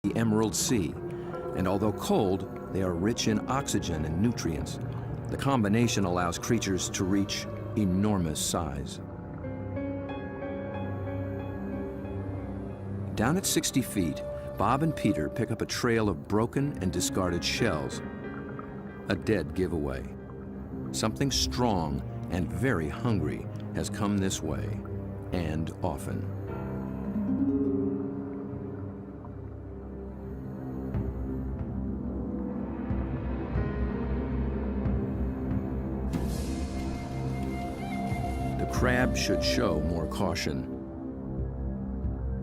the Emerald Sea, and although cold, they are rich in oxygen and nutrients. The combination allows creatures to reach enormous size. Down at 60 feet, Bob and Peter pick up a trail of broken and discarded shells. A dead giveaway. Something strong and very hungry has come this way, and often. The crab should show more caution.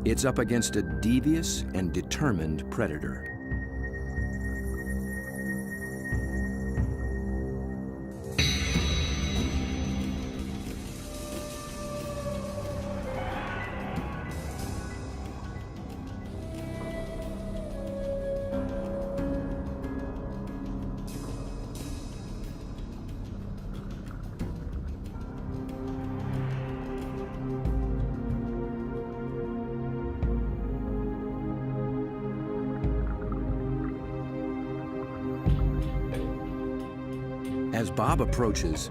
It's up against a devious and determined predator. As Bob approaches,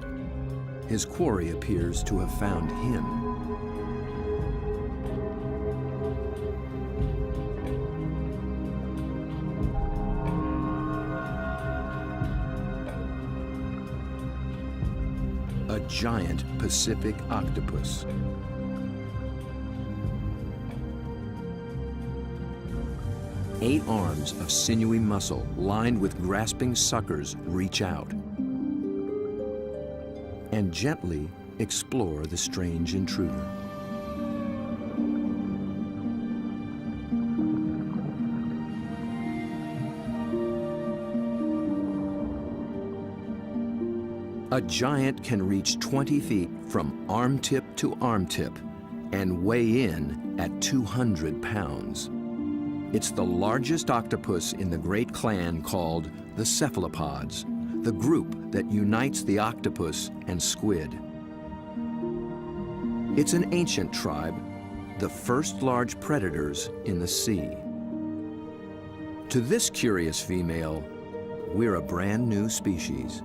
his quarry appears to have found him. A giant Pacific octopus. Eight arms of sinewy muscle lined with grasping suckers reach out and gently explore the strange intruder. A giant can reach 20 feet from arm tip to arm tip and weigh in at 200 pounds. It's the largest octopus in the great clan called the cephalopods, the group that unites the octopus and squid. It's an ancient tribe, the first large predators in the sea. To this curious female, we're a brand new species.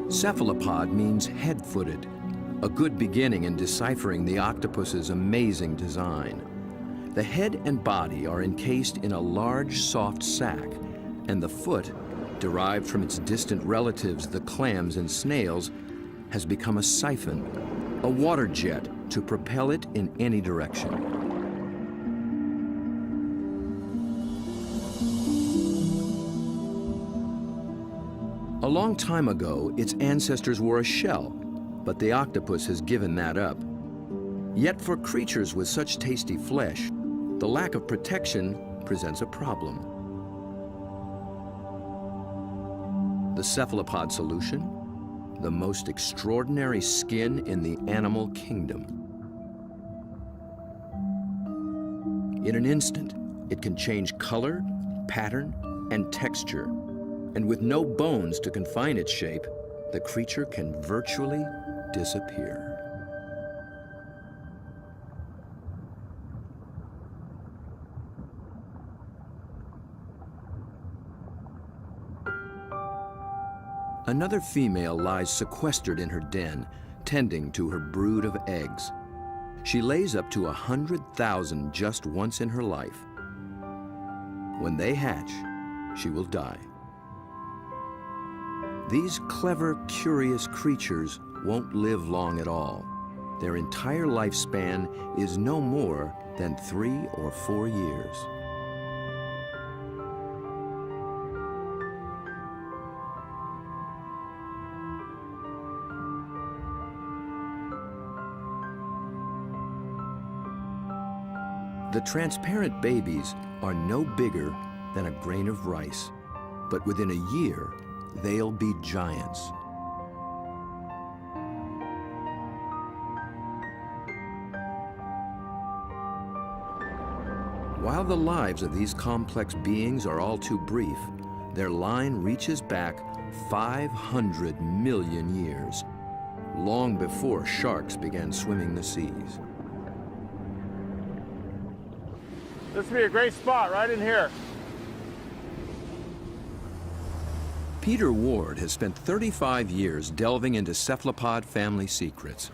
Cephalopod means head-footed, a good beginning in deciphering the octopus's amazing design. The head and body are encased in a large, soft sac, and the foot, derived from its distant relatives, the clams and snails, has become a siphon, a water jet to propel it in any direction. A long time ago, its ancestors were a shell, but the octopus has given that up. Yet for creatures with such tasty flesh, the lack of protection presents a problem. The cephalopod solution? The most extraordinary skin in the animal kingdom. In an instant, it can change color, pattern, and texture. And with no bones to confine its shape, the creature can virtually disappear. Another female lies sequestered in her den, tending to her brood of eggs. She lays up to 100,000 just once in her life. When they hatch, she will die. These clever, curious creatures won't live long at all. Their entire lifespan is no more than 3 or 4 years. The transparent babies are no bigger than a grain of rice, but within a year, they'll be giants. While the lives of these complex beings are all too brief, their line reaches back 500 million years, long before sharks began swimming the seas. This would be a great spot right in here. Peter Ward has spent 35 years delving into cephalopod family secrets.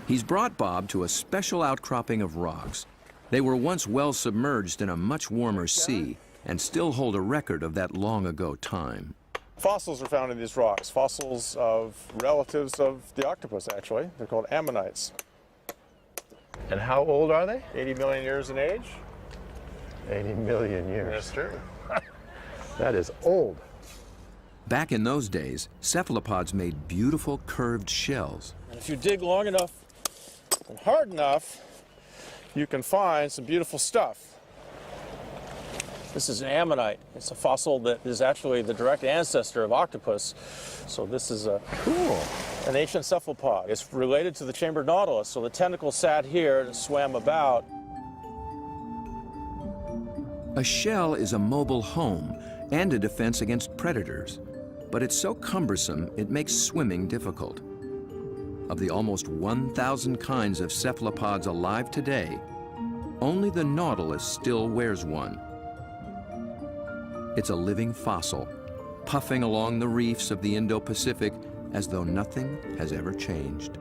He's brought Bob to a special outcropping of rocks. They were once well submerged in a much warmer sea and still hold a record of that long ago time. Fossils are found in these rocks, fossils of relatives of the octopus, actually. They're called ammonites. And how old are they? 80 million years in age. 80 million years. That's true. That is old. Back in those days, cephalopods made beautiful curved shells. And if you dig long enough and hard enough, you can find some beautiful stuff. This is an ammonite. It's a fossil that is actually the direct ancestor of octopus. So this is an ancient cephalopod. It's related to the chambered nautilus. So the tentacles sat here and swam about. A shell is a mobile home and a defense against predators, but it's so cumbersome it makes swimming difficult. Of the almost 1,000 kinds of cephalopods alive today, only the nautilus still wears one. It's a living fossil, puffing along the reefs of the Indo-Pacific as though nothing has ever changed.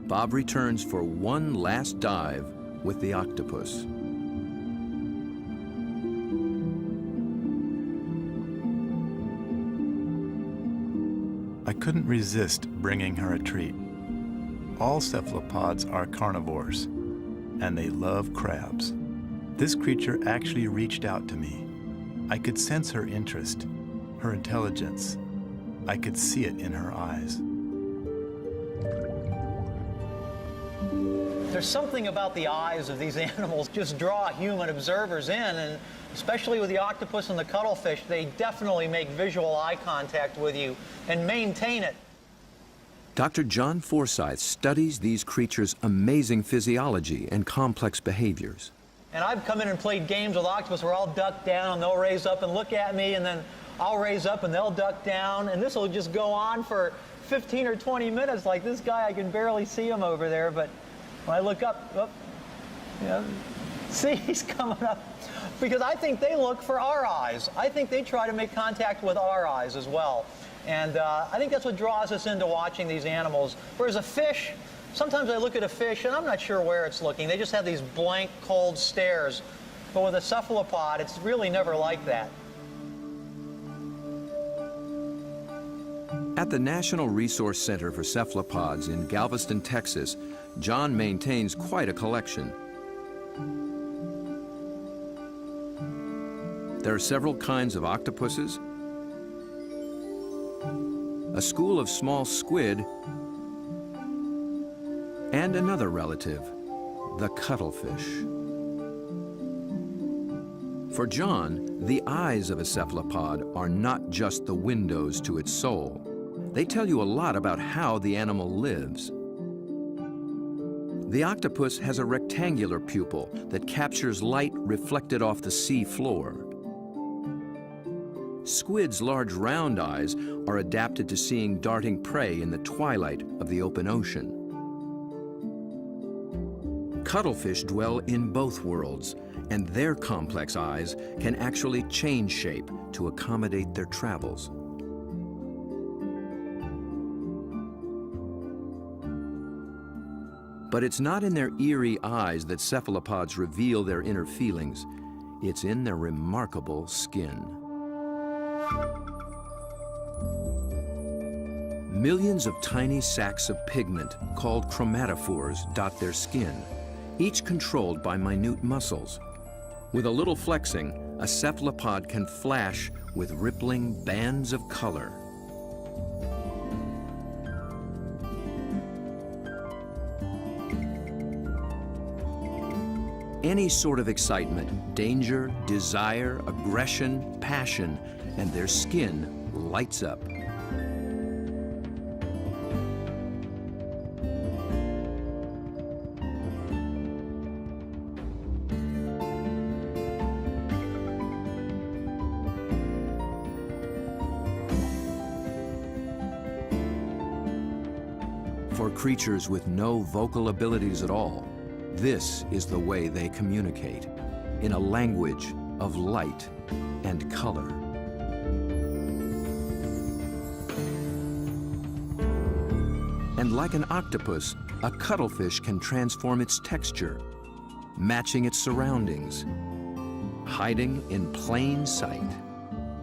Bob returns for one last dive with the octopus. I couldn't resist bringing her a treat. All cephalopods are carnivores, and they love crabs. This creature actually reached out to me. I could sense her interest, her intelligence. I could see it in her eyes. There's something about the eyes of these animals just draw human observers in, and especially with the octopus and the cuttlefish, they definitely make visual eye contact with you and maintain it. Dr. John Forsyth studies these creatures' amazing physiology and complex behaviors. And I've come in and played games with octopus where I'll duck down and they'll raise up and look at me, and then I'll raise up and they'll duck down, and this will just go on for 15 or 20 minutes. Like this guy, I can barely see him over there, but when I look up, oh, yeah, see, he's coming up. Because I think they look for our eyes. I think they try to make contact with our eyes as well. And I think that's what draws us into watching these animals. Whereas a fish, sometimes I look at a fish and I'm not sure where it's looking. They just have these blank, cold stares. But with a cephalopod, it's really never like that. At the National Resource Center for Cephalopods in Galveston, Texas, John maintains quite a collection. There are several kinds of octopuses, a school of small squid, and another relative, the cuttlefish. For John, the eyes of a cephalopod are not just the windows to its soul. They tell you a lot about how the animal lives. The octopus has a rectangular pupil that captures light reflected off the sea floor. Squid's large round eyes are adapted to seeing darting prey in the twilight of the open ocean. Cuttlefish dwell in both worlds, and their complex eyes can actually change shape to accommodate their travels. But it's not in their eerie eyes that cephalopods reveal their inner feelings. It's in their remarkable skin. Millions of tiny sacs of pigment, called chromatophores, dot their skin, each controlled by minute muscles. With a little flexing, a cephalopod can flash with rippling bands of color. Any sort of excitement, danger, desire, aggression, passion, and their skin lights up. For creatures with no vocal abilities at all, this is the way they communicate, in a language of light and color. And like an octopus, a cuttlefish can transform its texture, matching its surroundings, hiding in plain sight.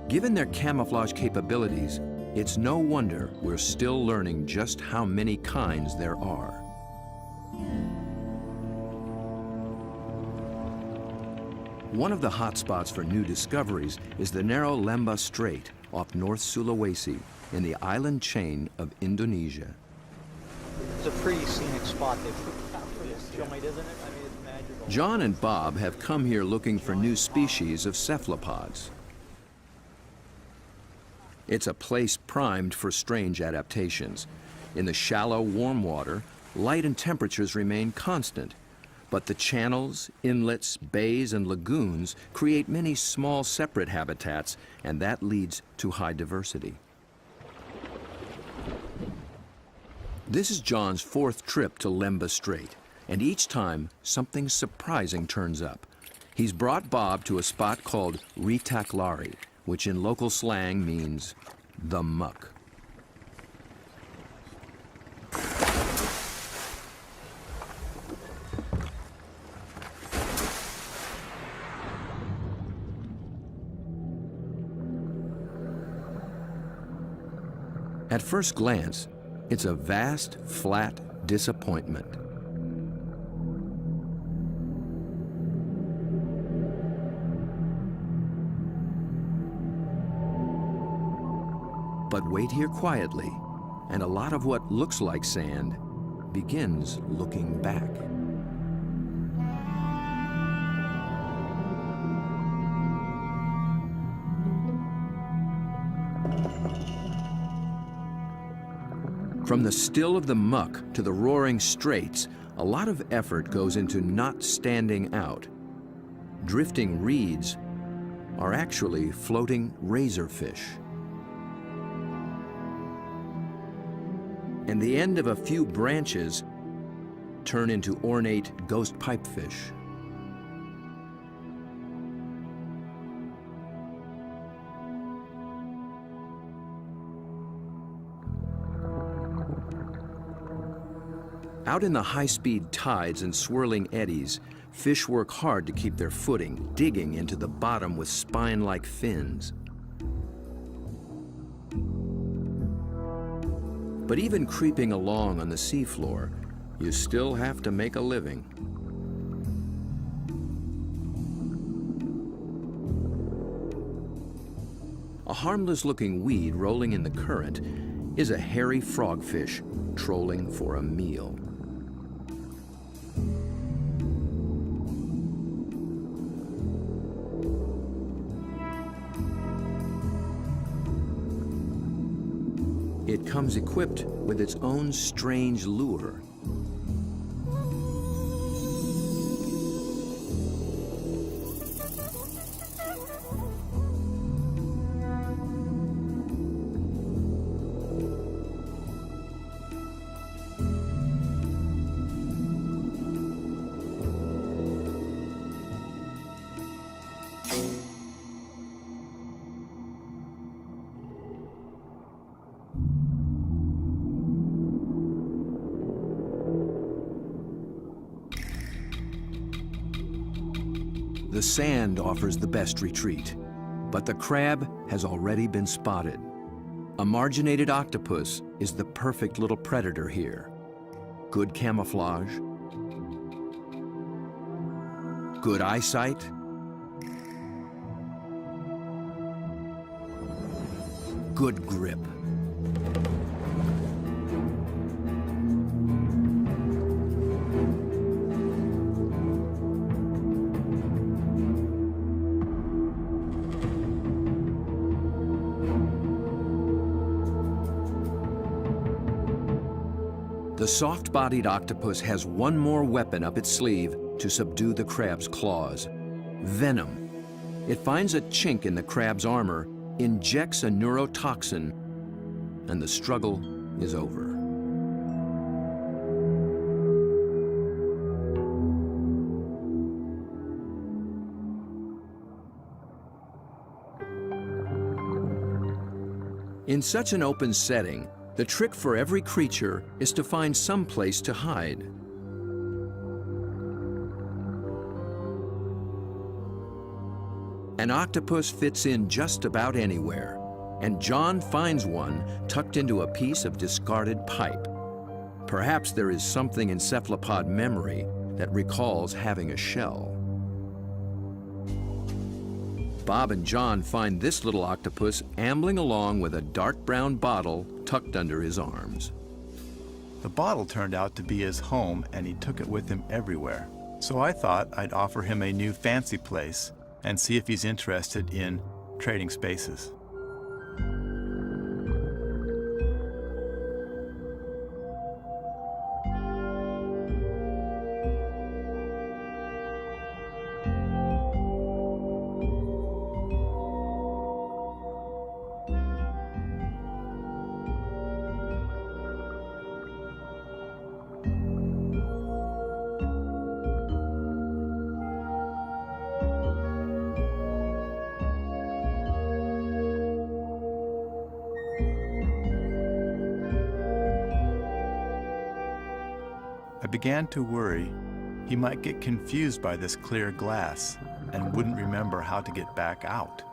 Given their camouflage capabilities, it's no wonder we're still learning just how many kinds there are. One of the hotspots for new discoveries is the narrow Lembah Strait off North Sulawesi in the island chain of Indonesia. It's a pretty scenic spot. They put it out for this joint, isn't it? I mean, it's magical. John and Bob have come here looking for new species of cephalopods. It's a place primed for strange adaptations. In the shallow, warm water, light and temperatures remain constant, but the channels, inlets, bays, and lagoons create many small, separate habitats, and that leads to high diversity. This is John's fourth trip to Lembah Strait, and each time something surprising turns up. He's brought Bob to a spot called Ritaklari, which in local slang means the muck. At first glance, it's a vast, flat disappointment. But wait here quietly, and a lot of what looks like sand begins looking back. From the still of the muck to the roaring straits, a lot of effort goes into not standing out. Drifting reeds are actually floating razorfish. And the end of a few branches turn into ornate ghost pipefish. Out in the high-speed tides and swirling eddies, fish work hard to keep their footing, digging into the bottom with spine-like fins. But even creeping along on the seafloor, you still have to make a living. A harmless-looking weed rolling in the current is a hairy frogfish trolling for a meal. It comes equipped with its own strange lure. The sand offers the best retreat, but the crab has already been spotted. A marginated octopus is the perfect little predator here. Good camouflage, good eyesight, good grip. The soft-bodied octopus has one more weapon up its sleeve to subdue the crab's claws: venom. It finds a chink in the crab's armor, injects a neurotoxin, and the struggle is over. In such an open setting, the trick for every creature is to find some place to hide. An octopus fits in just about anywhere, and John finds one tucked into a piece of discarded pipe. Perhaps there is something in cephalopod memory that recalls having a shell. Bob and John find this little octopus ambling along with a dark brown bottle tucked under his arms. The bottle turned out to be his home, and he took it with him everywhere. So I thought I'd offer him a new fancy place and see if he's interested in trading spaces. I began to worry he might get confused by this clear glass and wouldn't remember how to get back out.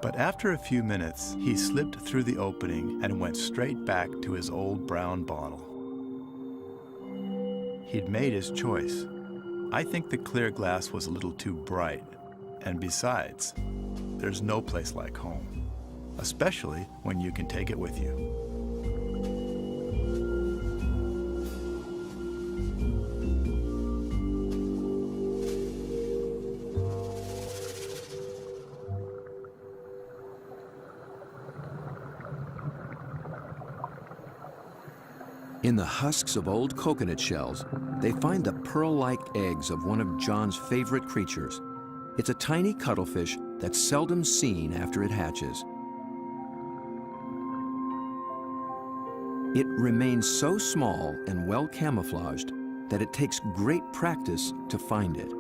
But after a few minutes, he slipped through the opening and went straight back to his old brown bottle. He'd made his choice. I think the clear glass was a little too bright, and besides, there's no place like home, especially when you can take it with you. In the husks of old coconut shells, they find the pearl-like eggs of one of John's favorite creatures. It's a tiny cuttlefish that's seldom seen after it hatches. It remains so small and well camouflaged that it takes great practice to find it.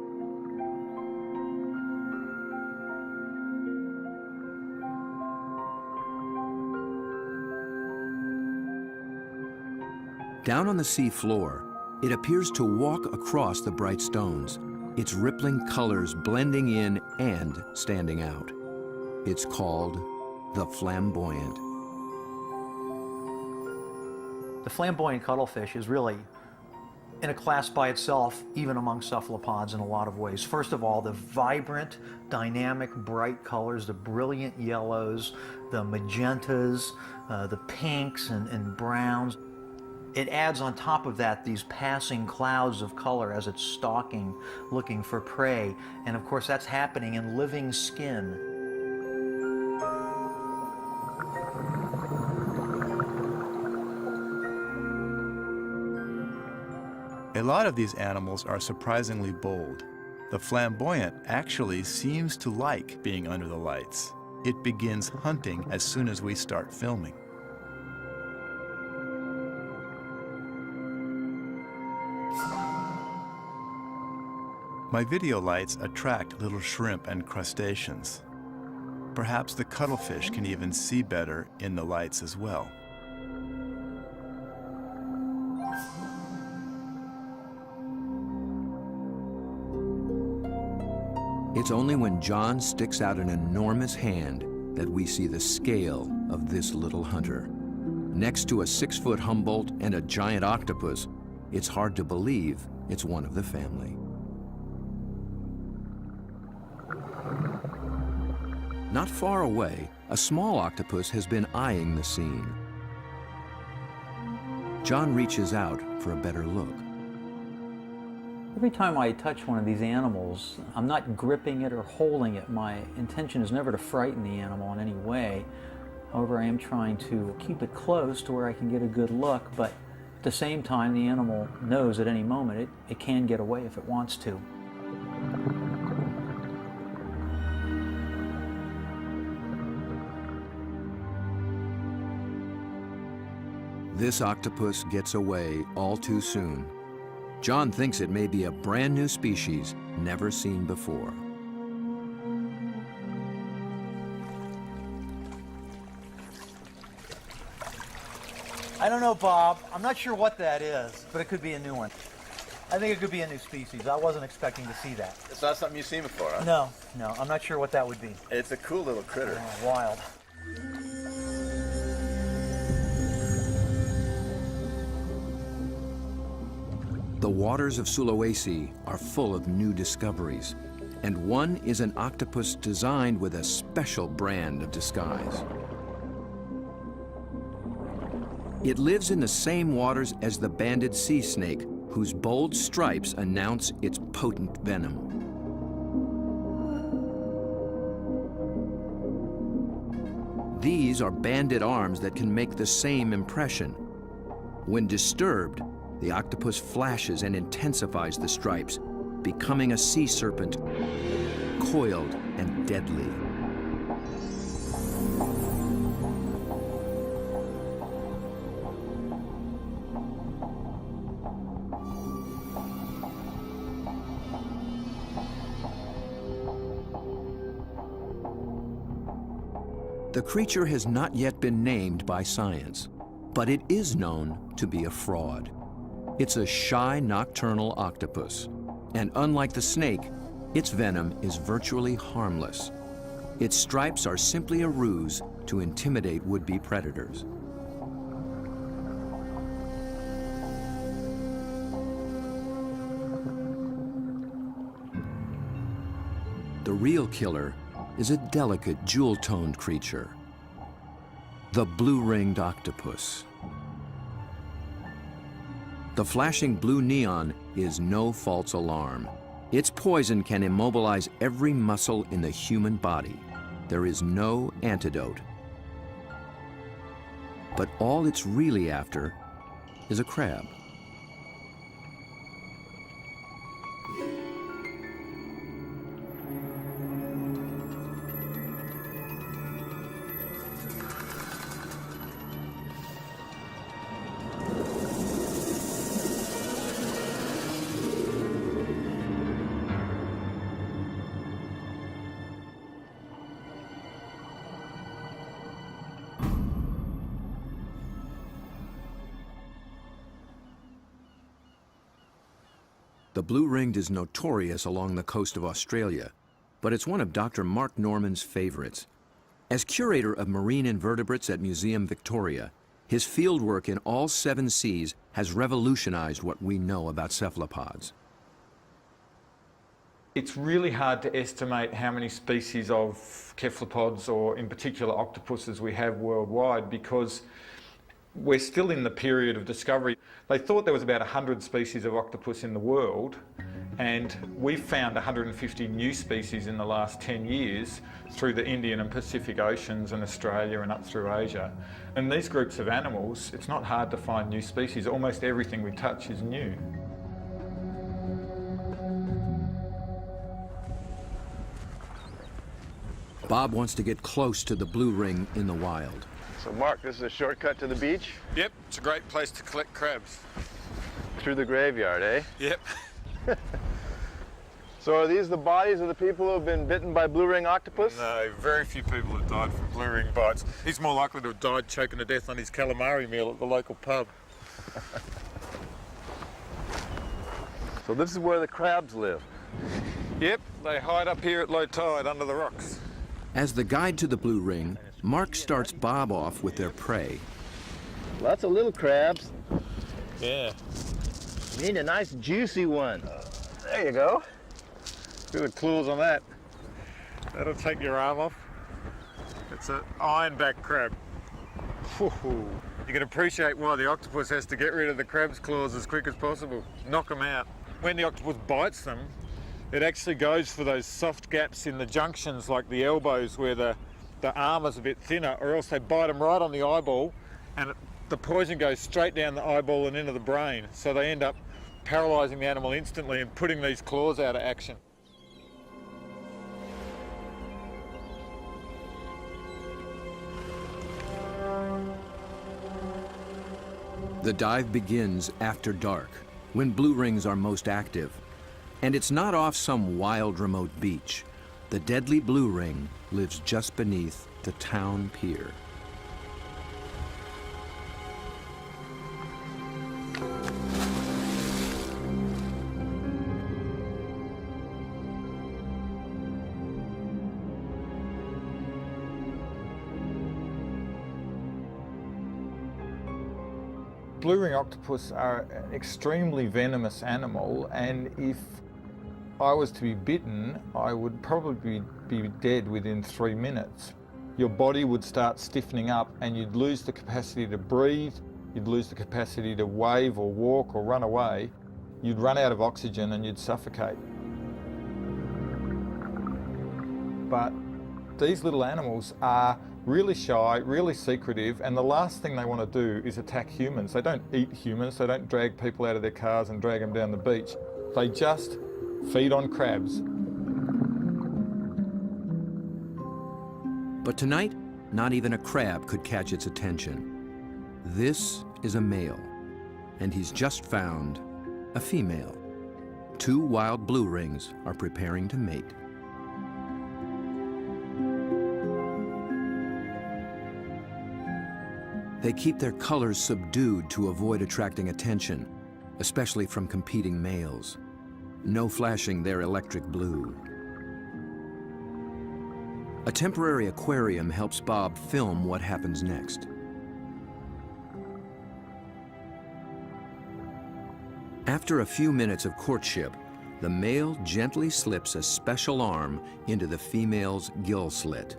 Down on the sea floor, it appears to walk across the bright stones, its rippling colors blending in and standing out. It's called the flamboyant. The flamboyant cuttlefish is really in a class by itself, even among cephalopods in a lot of ways. First of all, the vibrant, dynamic, bright colors, the brilliant yellows, the magentas, the pinks and browns. It adds on top of that these passing clouds of color as it's stalking, looking for prey. And of course, that's happening in living skin. A lot of these animals are surprisingly bold. The flamboyant actually seems to like being under the lights. It begins hunting as soon as we start filming. My video lights attract little shrimp and crustaceans. Perhaps the cuttlefish can even see better in the lights as well. It's only when John sticks out an enormous hand that we see the scale of this little hunter. Next to a 6-foot Humboldt and a giant octopus, it's hard to believe it's one of the family. Not far away, a small octopus has been eyeing the scene. John reaches out for a better look. Every time I touch one of these animals, I'm not gripping it or holding it. My intention is never to frighten the animal in any way. However, I am trying to keep it close to where I can get a good look, but at the same time, the animal knows at any moment it can get away if it wants to. This octopus gets away all too soon. John thinks it may be a brand new species never seen before. I don't know, Bob. I'm not sure what that is, but it could be a new one. I think it could be a new species. I wasn't expecting to see that. It's not something you've seen before, huh? No, I'm not sure what that would be. It's a cool little critter. Oh, wild. The waters of Sulawesi are full of new discoveries, and one is an octopus designed with a special brand of disguise. It lives in the same waters as the banded sea snake, whose bold stripes announce its potent venom. These are banded arms that can make the same impression. When disturbed, the octopus flashes and intensifies the stripes, becoming a sea serpent, coiled and deadly. The creature has not yet been named by science, but it is known to be a fraud. It's a shy nocturnal octopus, and unlike the snake, its venom is virtually harmless. Its stripes are simply a ruse to intimidate would-be predators. The real killer is a delicate, jewel-toned creature, the blue-ringed octopus. The flashing blue neon is no false alarm. Its poison can immobilize every muscle in the human body. There is no antidote. But all it's really after is a crab. The blue-ringed is notorious along the coast of Australia, but it's one of Dr. Mark Norman's favorites. As curator of marine invertebrates at Museum Victoria, his fieldwork in all 7 seas has revolutionized what we know about cephalopods. It's really hard to estimate how many species of cephalopods, or in particular octopuses, we have worldwide, because we're still in the period of discovery. They thought there was about 100 species of octopus in the world, and we've found 150 new species in the last 10 years through the Indian and Pacific Oceans and Australia and up through Asia. And these groups of animals, it's not hard to find new species. Almost everything we touch is new. Bob wants to get close to the blue ring in the wild. So Mark, this is a shortcut to the beach? Yep, it's a great place to collect crabs. Through the graveyard, eh? Yep. So are these the bodies of the people who have been bitten by blue ring octopus? No, very few people have died from blue ring bites. He's more likely to have died choking to death on his calamari meal at the local pub. So this is where the crabs live. Yep, they hide up here at low tide under the rocks. As the guide to the blue ring, Mark starts Bob off with their prey. Lots of little crabs. Yeah. You need a nice juicy one. There you go. See the claws on that. That'll take your arm off. It's an ironback crab. You can appreciate why the octopus has to get rid of the crab's claws as quick as possible. Knock them out. When the octopus bites them, it actually goes for those soft gaps in the junctions, like the elbows where the the arm is a bit thinner, or else they bite them right on the eyeball, and the poison goes straight down the eyeball and into the brain. So they end up paralysing the animal instantly and putting these claws out of action. The dive begins after dark, when blue rings are most active. And it's not off some wild remote beach. The deadly blue ring lives just beneath the town pier. Blue ring octopus are an extremely venomous animal, and if I was to be bitten, I would probably be dead within 3 minutes. Your body would start stiffening up and you'd lose the capacity to breathe, you'd lose the capacity to wave or walk or run away, you'd run out of oxygen and you'd suffocate. But these little animals are really shy, really secretive, and the last thing they want to do is attack humans. They don't eat humans, they don't drag people out of their cars and drag them down the beach. They just feed on crabs. But tonight, not even a crab could catch its attention. This is a male, and he's just found a female. 2 wild blue rings are preparing to mate. They keep their colors subdued to avoid attracting attention, especially from competing males. No flashing their electric blue. A temporary aquarium helps Bob film what happens next. After a few minutes of courtship, the male gently slips a special arm into the female's gill slit.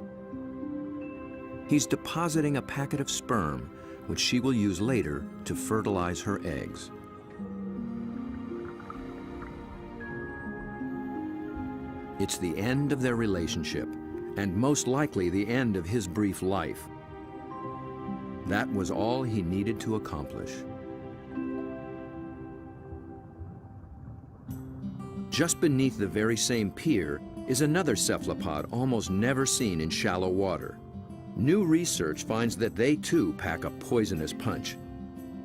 He's depositing a packet of sperm, which she will use later to fertilize her eggs. It's the end of their relationship, and most likely the end of his brief life. That was all he needed to accomplish. Just beneath the very same pier is another cephalopod almost never seen in shallow water. New research finds that they too pack a poisonous punch.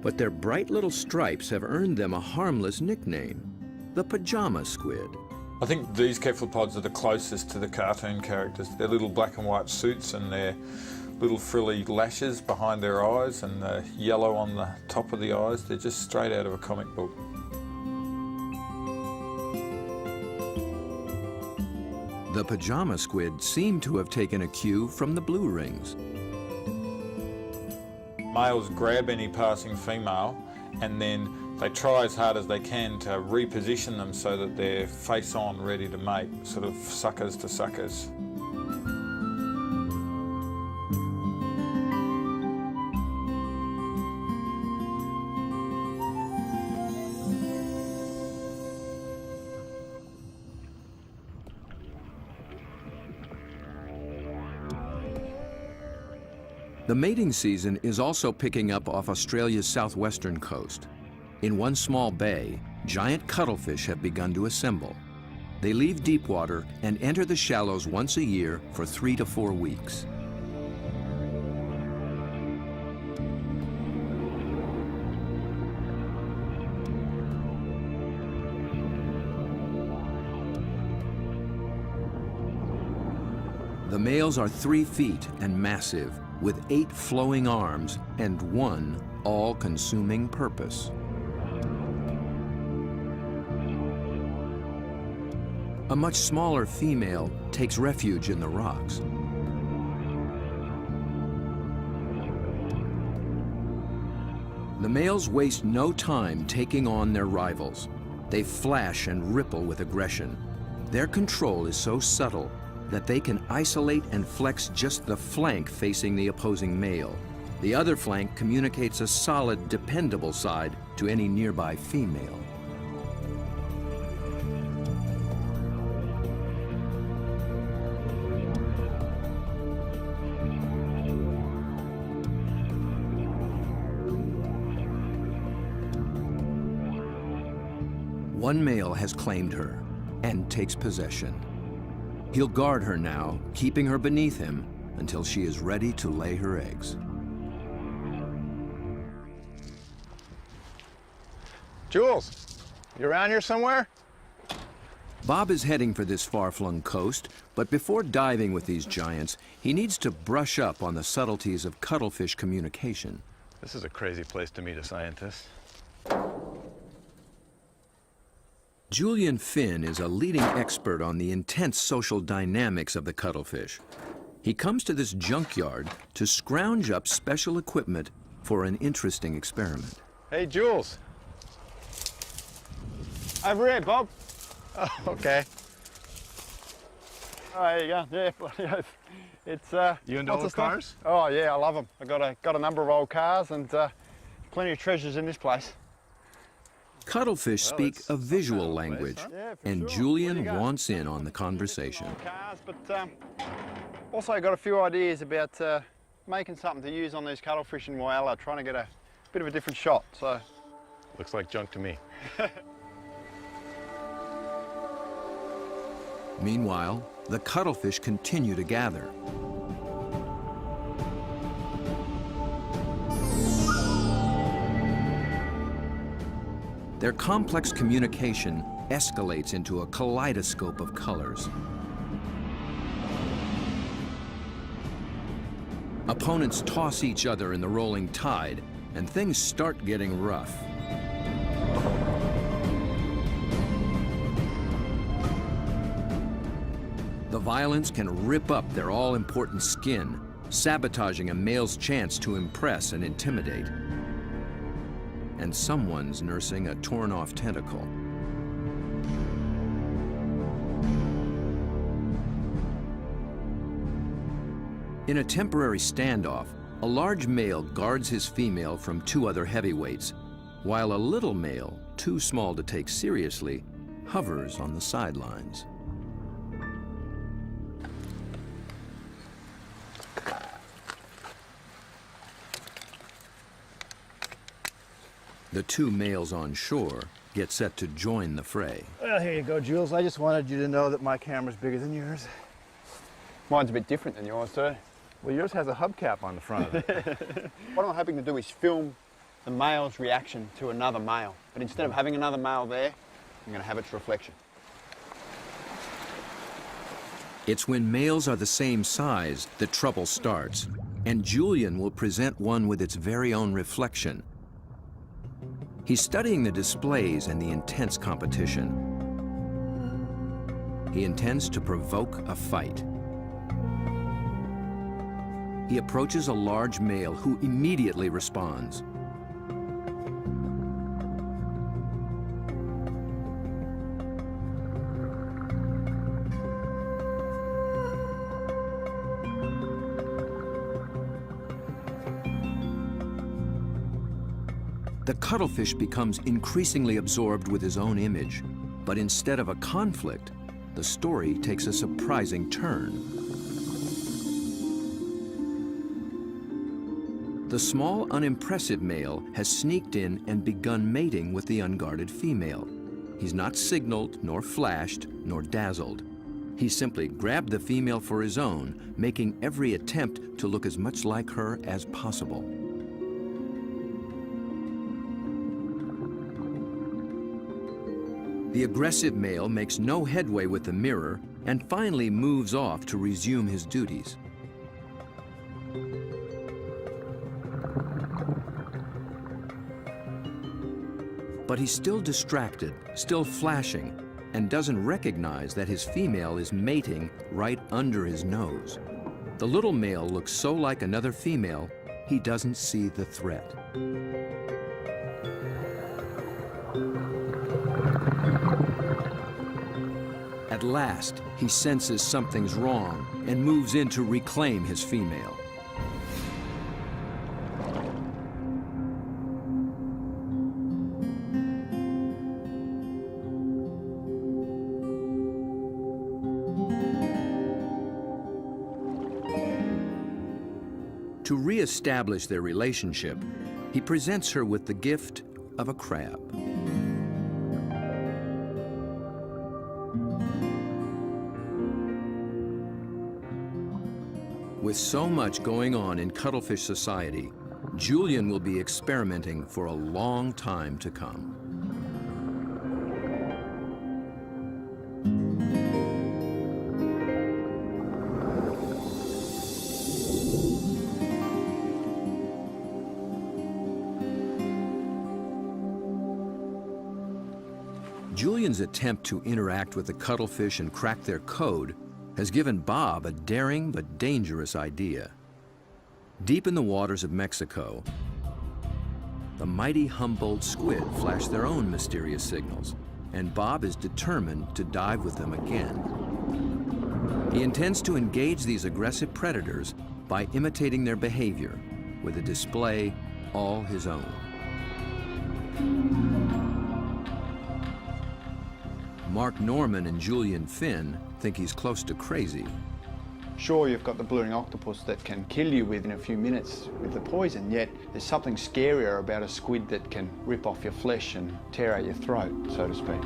But their bright little stripes have earned them a harmless nickname, the pajama squid. I think these cephalopods are the closest to the cartoon characters. Their little black and white suits and their little frilly lashes behind their eyes and the yellow on the top of the eyes. They're just straight out of a comic book. The pajama squid seem to have taken a cue from the blue rings. Males grab any passing female and then they try as hard as they can to reposition them so that they're face on, ready to mate, sort of suckers to suckers. The mating season is also picking up off Australia's southwestern coast. In one small bay, giant cuttlefish have begun to assemble. They leave deep water and enter the shallows once a year for 3 to 4 weeks. The males are 3 feet and massive, with 8 flowing arms and 1 all-consuming purpose. A much smaller female takes refuge in the rocks. The males waste no time taking on their rivals. They flash and ripple with aggression. Their control is so subtle that they can isolate and flex just the flank facing the opposing male. The other flank communicates a solid, dependable side to any nearby female. One male has claimed her and takes possession. He'll guard her now, keeping her beneath him until she is ready to lay her eggs. Jules, you around here somewhere? Bob is heading for this far-flung coast, but before diving with these giants, he needs to brush up on the subtleties of cuttlefish communication. This is a crazy place to meet a scientist. Julian Finn is a leading expert on the intense social dynamics of the cuttlefish. He comes to this junkyard to scrounge up special equipment for an interesting experiment. Hey, Jules. Over here, Bob. Oh, okay. Oh, there you go. Yeah, it's You into lots old of stuff. cars? Oh yeah, I love them. I got a number of old cars and plenty of treasures in this place. Cuttlefish speak it's a visual some kind of language, place, huh? Yeah, for and sure. What Julian do you got? wants in on the conversation. Old cars, but also got a few ideas about making something to use on these cuttlefish in Whyalla, trying to get a bit of a different shot. So looks like junk to me. Meanwhile, the cuttlefish continue to gather. Their complex communication escalates into a kaleidoscope of colors. Opponents toss each other in the rolling tide, and things start getting rough. The violence can rip up their all-important skin, sabotaging a male's chance to impress and intimidate. And someone's nursing a torn-off tentacle. In a temporary standoff, a large male guards his female from two other heavyweights, while a little male, too small to take seriously, hovers on the sidelines. The two males on shore get set to join the fray. Well, here you go, Jules. I just wanted you to know that my camera's bigger than yours. Mine's a bit different than yours too. Well, yours has a hubcap on the front of it. What I'm hoping to do is film the male's reaction to another male. But instead of having another male there, I'm going to have its reflection. It's when males are the same size that trouble starts, and Julian will present one with its very own reflection. He's studying the displays and the intense competition. He intends to provoke a fight. He approaches a large male who immediately responds. The cuttlefish becomes increasingly absorbed with his own image, but instead of a conflict, the story takes a surprising turn. The small, unimpressive male has sneaked in and begun mating with the unguarded female. He's not signaled, nor flashed, nor dazzled. He simply grabbed the female for his own, making every attempt to look as much like her as possible. The aggressive male makes no headway with the mirror and finally moves off to resume his duties. But he's still distracted, still flashing, and doesn't recognize that his female is mating right under his nose. The little male looks so like another female, he doesn't see the threat. At last, he senses something's wrong and moves in to reclaim his female. To re-establish their relationship, he presents her with the gift of a crab. With so much going on in cuttlefish society, Julian will be experimenting for a long time to come. Julian's attempt to interact with the cuttlefish and crack their code has given Bob a daring but dangerous idea. Deep in the waters of Mexico, the mighty Humboldt squid flash their own mysterious signals, and Bob is determined to dive with them again. He intends to engage these aggressive predators by imitating their behavior with a display all his own. Mark Norman and Julian Finn think he's close to crazy. Sure, you've got the blue-ring octopus that can kill you within a few minutes with the poison, yet there's something scarier about a squid that can rip off your flesh and tear out your throat, so to speak.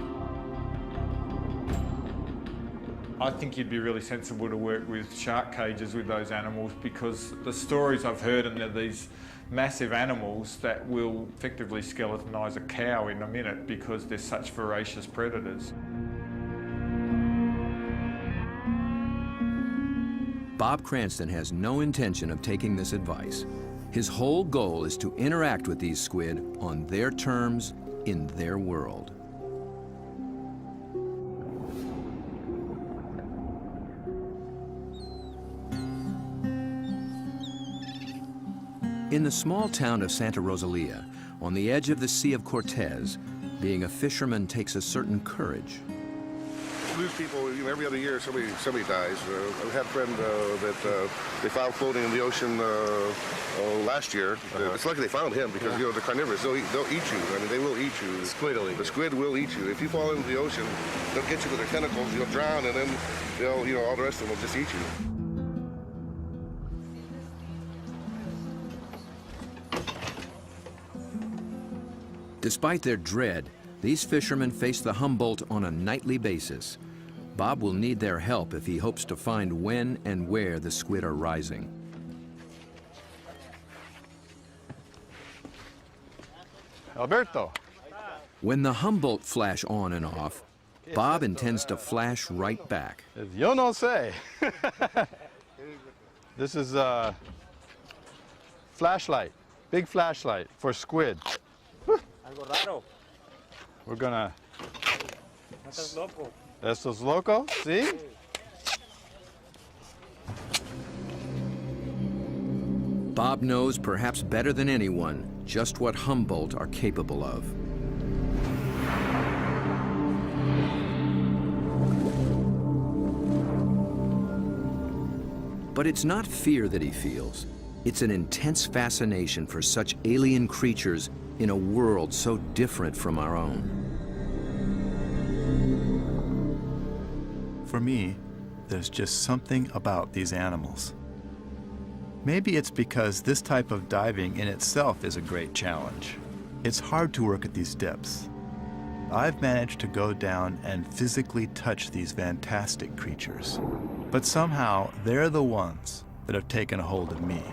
I think you'd be really sensible to work with shark cages with those animals, because the stories I've heard are these massive animals that will effectively skeletonise a cow in a minute because they're such voracious predators. Bob Cranston has no intention of taking this advice. His whole goal is to interact with these squid on their terms, in their world. In the small town of Santa Rosalia, on the edge of the Sea of Cortez, being a fisherman takes a certain courage. Lose people, every other year somebody dies. I had a friend that they found floating in the ocean last year. It's lucky they found him because they're carnivorous. They'll eat you. I mean, they will eat you. The squid will eat you. If you fall into the ocean, they'll get you with their tentacles. You'll drown, and then they'll, all the rest of them will just eat you. Despite their dread, these fishermen face the Humboldt on a nightly basis. Bob will need their help if he hopes to find when and where the squid are rising. Alberto. When the Humboldt flash on and off, Bob intends to flash right back. Yo no sé. This is a flashlight, big flashlight for squid. We're gonna... Estos loco, see? Bob knows perhaps better than anyone just what Humboldt are capable of. But it's not fear that he feels. It's an intense fascination for such alien creatures in a world so different from our own. For me, there's just something about these animals. Maybe it's because this type of diving in itself is a great challenge. It's hard to work at these depths. I've managed to go down and physically touch these fantastic creatures, but somehow they're the ones that have taken a hold of me.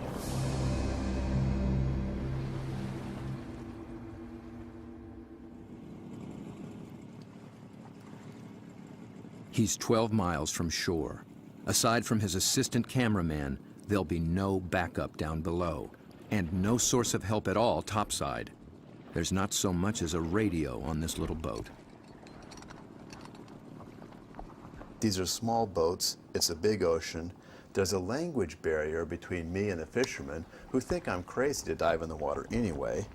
He's 12 miles from shore. Aside from his assistant cameraman, there'll be no backup down below, and no source of help at all topside. There's not so much as a radio on this little boat. These are small boats, it's a big ocean. There's a language barrier between me and the fishermen who think I'm crazy to dive in the water anyway.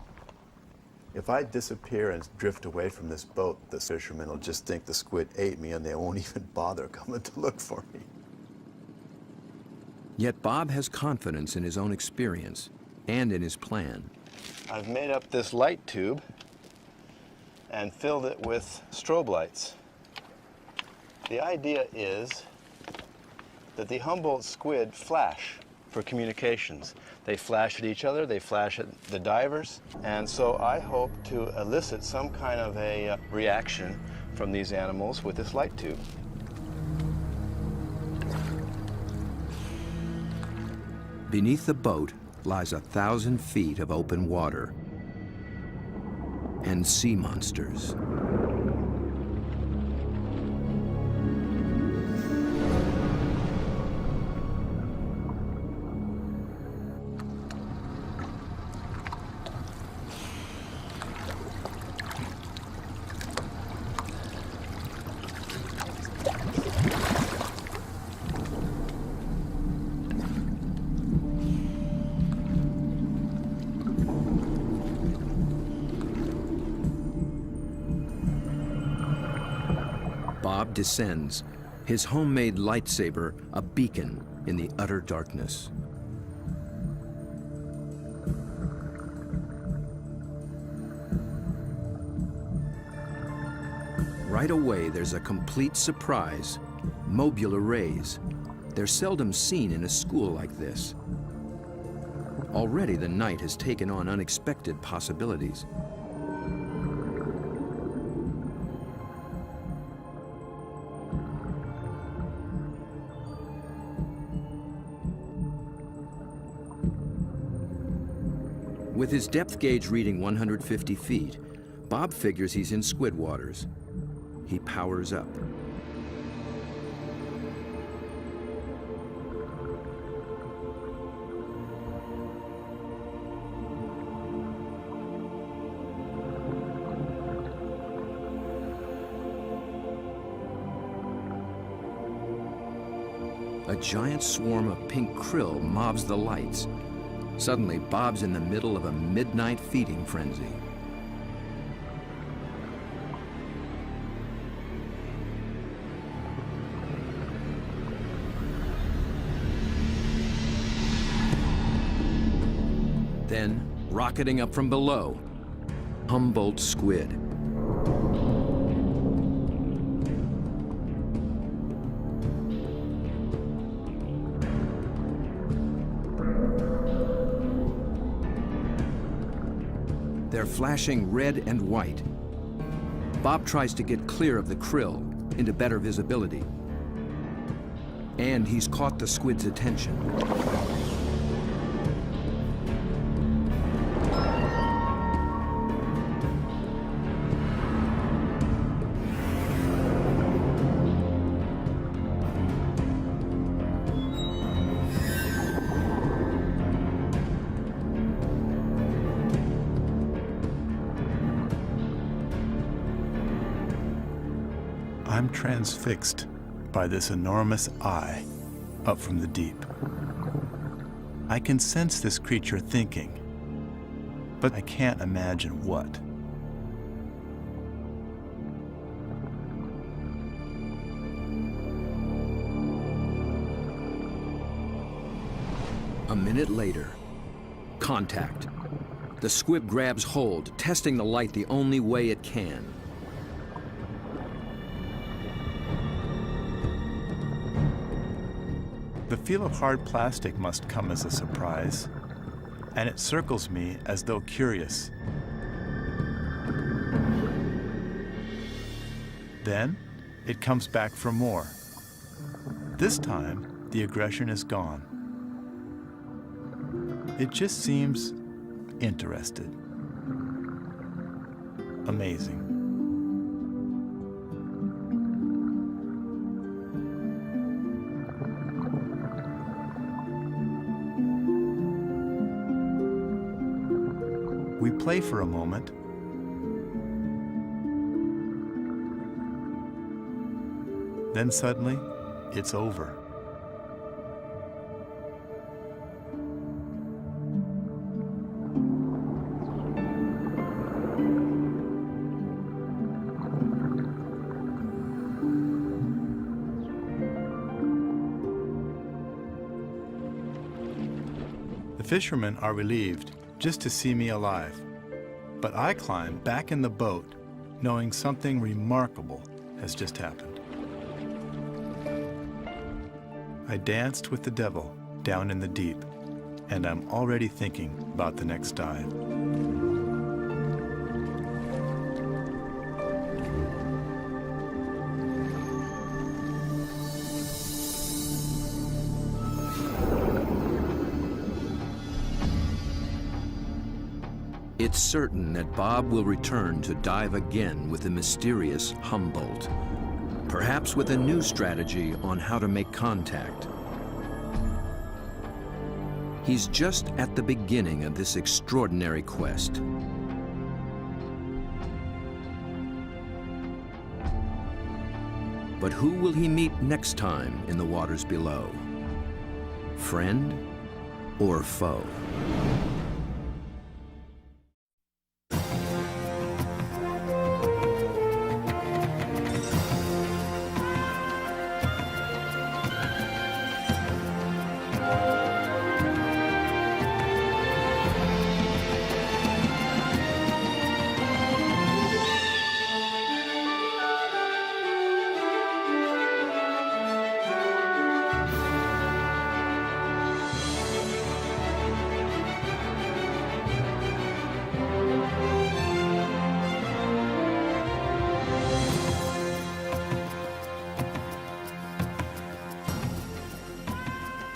If I disappear and drift away from this boat, the fishermen will just think the squid ate me and they won't even bother coming to look for me. Yet Bob has confidence in his own experience and in his plan. I've made up this light tube and filled it with strobe lights. The idea is that the Humboldt squid flash for communications. They flash at each other, they flash at the divers, and so I hope to elicit some kind of a reaction from these animals with this light tube. Beneath the boat lies 1,000 feet of open water and sea monsters. Bob descends, his homemade lightsaber a beacon in the utter darkness. Right away, there's a complete surprise. Mobile arrays. They're seldom seen in a school like this. Already the night has taken on unexpected possibilities. With his depth gauge reading 150 feet, Bob figures he's in squid waters. He powers up. A giant swarm of pink krill mobs the lights. Suddenly, Bob's in the middle of a midnight feeding frenzy. Then, rocketing up from below, Humboldt squid. They're flashing red and white. Bob tries to get clear of the krill into better visibility. And he's caught the squid's attention. I'm transfixed by this enormous eye up from the deep. I can sense this creature thinking, but I can't imagine what. A minute later, contact. The squid grabs hold, testing the light the only way it can. The feel of hard plastic must come as a surprise, and it circles me as though curious. Then, it comes back for more. This time, the aggression is gone. It just seems interested. Amazing. We play for a moment. Then suddenly, it's over. The fishermen are relieved just to see me alive. But I climb back in the boat, knowing something remarkable has just happened. I danced with the devil down in the deep, and I'm already thinking about the next dive. It's certain that Bob will return to dive again with the mysterious Humboldt, perhaps with a new strategy on how to make contact. He's just at the beginning of this extraordinary quest. But who will he meet next time in the waters below? Friend or foe?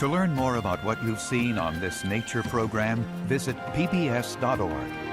To learn more about what you've seen on this nature program, visit pbs.org.